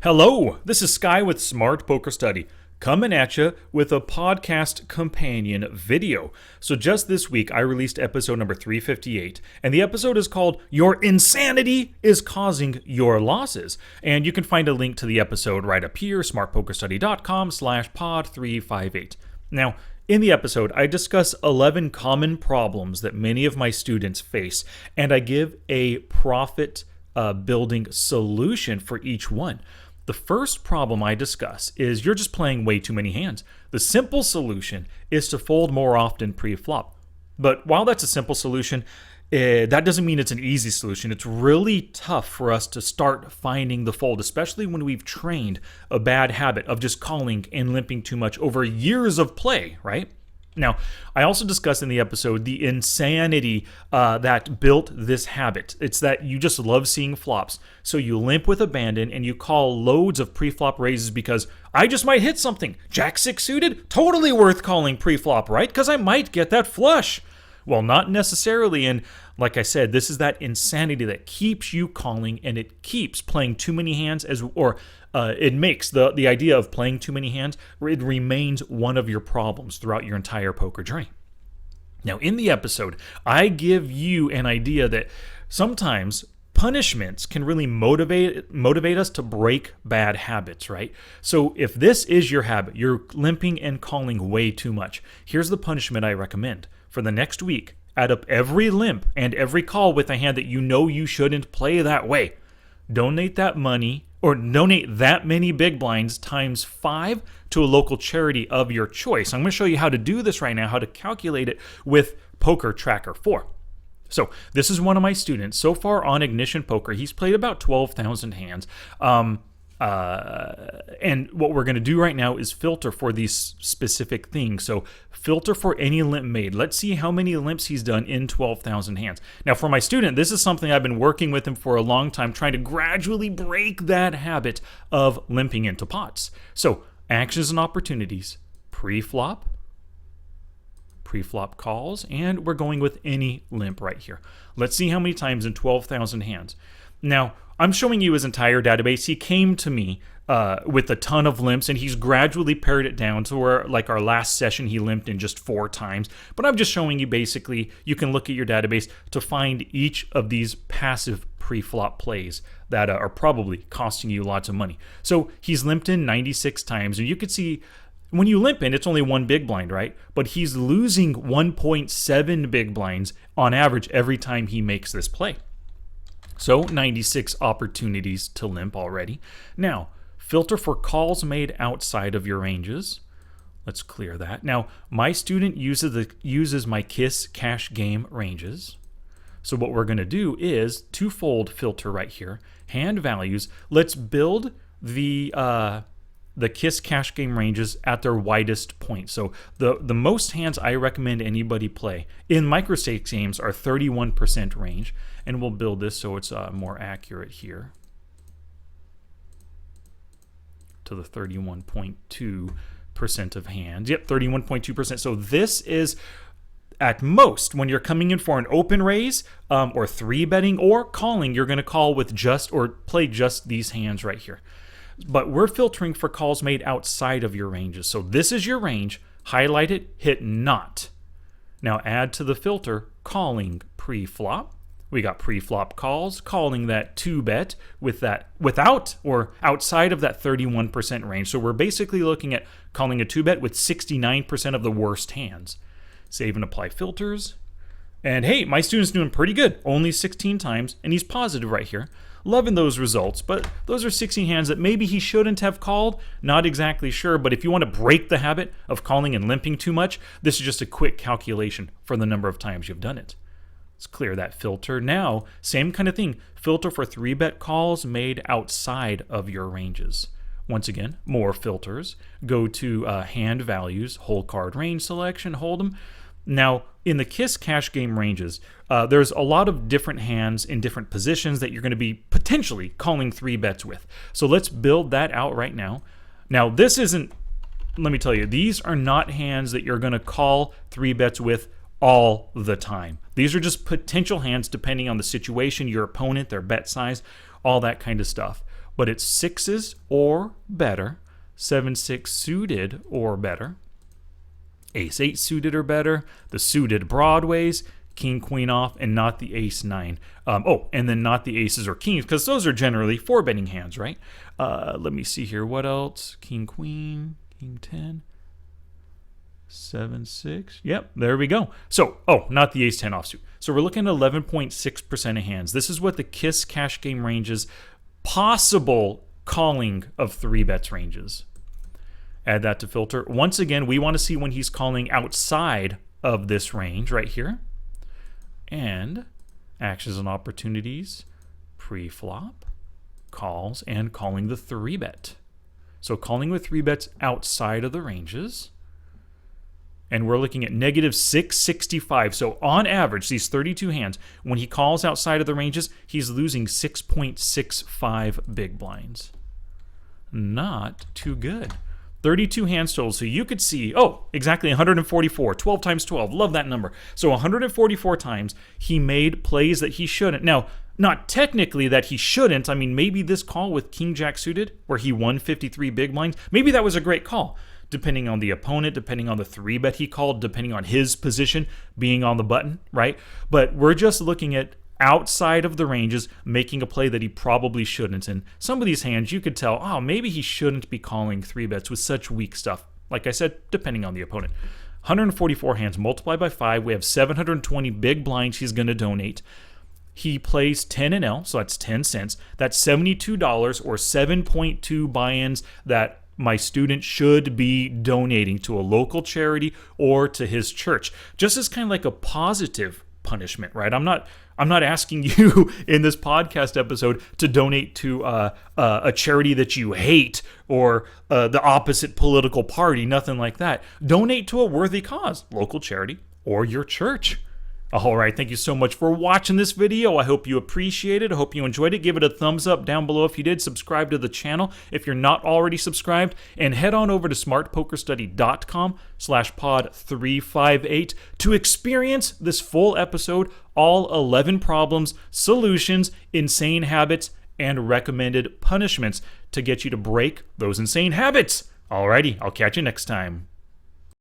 Hello, this is Sky with Smart Poker Study, coming at you with a podcast companion video. So just this week, I released episode number 358, and the episode is called Your Insanity is Causing Your Losses. And you can find a link to the episode right up here, smartpokerstudy.com/pod358. Now, in the episode, I discuss 11 common problems that many of my students face, and I give a profit building solution for each one. The first problem I discuss is you're just playing way too many hands. The simple solution is to fold more often pre-flop. But while that's a simple solution, that doesn't mean it's an easy solution. It's really tough for us to start finding the fold, especially when we've trained a bad habit of just calling and limping too much over years of play, right? Now, I also discussed in the episode the insanity that built this habit. It's that you just love seeing flops. So you limp with abandon and you call loads of pre-flop raises because I just might hit something. Jack 6 suited? Totally worth calling pre-flop, right? Because I might get that flush. Well, not necessarily, and like I said, this is that insanity that keeps you calling, and it keeps playing too many hands, it makes the idea of playing too many hands, it remains one of your problems throughout your entire poker journey. Now, in the episode, I give you an idea that sometimes punishments can really motivate us to break bad habits, right? So if this is your habit, you're limping and calling way too much, here's the punishment I recommend. For the next week, add up every limp and every call with a hand that you know you shouldn't play that way. Donate that money or donate that many big blinds times 5 to a local charity of your choice. I'm going to show you how to do this right now, how to calculate it with PokerTracker 4. So this is one of my students. So far on Ignition Poker, he's played about 12,000 hands. And what we're going to do right now is filter for these specific things. So filter for any limp made. Let's see how many limps he's done in 12,000 hands. Now for my student, this is something I've been working with him for a long time, trying to gradually break that habit of limping into pots. So actions and opportunities, pre-flop calls, and we're going with any limp right here. Let's see how many times in 12,000 hands. Now, I'm showing you his entire database. He came to me with a ton of limps, and he's gradually pared it down to where, like our last session, he limped in just 4 times. But I'm just showing you basically, you can look at your database to find each of these passive pre-flop plays that are probably costing you lots of money. So he's limped in 96 times, and you can see when you limp in, it's only 1 big blind, right? But he's losing 1.7 big blinds on average every time he makes this play. So 96 opportunities to limp already. Now, filter for calls made outside of your ranges. Let's clear that. Now, my student uses my KISS cash game ranges. So what we're going to do is twofold filter right here. Hand values. Let's build the KISS cash game ranges at their widest point. So the most hands I recommend anybody play in microstakes games are 31% range, and we'll build this so it's more accurate here to the 31.2% of hands. Yep, 31.2%. So this is at most when you're coming in for an open raise or 3-betting or calling, you're going to call with just or play just these hands right here. But we're filtering for calls made outside of your ranges. So this is your range. Highlight it, hit not. Now add to the filter calling pre-flop. We got pre-flop calls, calling that 2-bet with that without or outside of that 31% range. So we're basically looking at calling a 2-bet with 69% of the worst hands. Save and apply filters. And hey, my student's doing pretty good. Only 16 times, and he's positive right here. Loving those results, but those are 16 hands that maybe he shouldn't have called. Not exactly sure, but if you want to break the habit of calling and limping too much, this is just a quick calculation for the number of times you've done it. Let's clear that filter. Now, same kind of thing. Filter for 3-bet calls made outside of your ranges. Once again, more filters. Go to hand values, whole card range selection, hold them. Now, in the KISS cash game ranges, there's a lot of different hands in different positions that you're going to be potentially calling 3-bets with. So let's build that out right now. Now, this isn't, let me tell you, these are not hands that you're going to call 3-bets with all the time. These are just potential hands depending on the situation, your opponent, their bet size, all that kind of stuff. but it's sixes or better, 7-6 suited or better, ace-8 suited or better, the suited broadways, king, queen off, and not the ace-9. And then not the aces or kings, because those are generally 4-betting hands, right? Let me see here. What else? King, queen, king 10, 7-6. Yep, there we go. So, not the ace-10 offsuit. So we're looking at 11.6% of hands. This is what the KISS cash game ranges, possible calling of 3-bets ranges. Add that to filter. Once again, we want to see when he's calling outside of this range right here. And actions and opportunities, pre-flop, calls, and calling the 3-bet. So calling with 3-bets outside of the ranges. And we're looking at negative 665. So on average, these 32 hands, when he calls outside of the ranges, he's losing 6.65 big blinds. Not too good. 32 hands total. So you could see, exactly 144. 12 times 12. Love that number. So 144 times he made plays that he shouldn't. Now, not technically that he shouldn't. I mean, maybe this call with King Jack suited, where he won 53 big blinds, maybe that was a great call. Depending on the opponent, depending on the 3-bet he called, depending on his position being on the button, right? But we're just looking at outside of the ranges, making a play that he probably shouldn't. And some of these hands, you could tell, maybe he shouldn't be calling 3-bets with such weak stuff. Like I said, depending on the opponent. 144 hands multiplied by 5. We have 720 big blinds he's going to donate. He plays 10 and L, so that's 10 cents. That's $72 or 7.2 buy-ins that my student should be donating to a local charity or to his church. Just as kind of like a positive punishment, right? I'm not asking you in this podcast episode to donate to a charity that you hate or the opposite political party, nothing like that. Donate to a worthy cause, local charity or your church. All right, thank you so much for watching this video. I hope you appreciate it. I hope you enjoyed it. Give it a thumbs up down below if you did. Subscribe to the channel if you're not already subscribed. And head on over to smartpokerstudy.com/pod358 to experience this full episode, all 11 problems, solutions, insane habits, and recommended punishments to get you to break those insane habits. Alrighty, I'll catch you next time.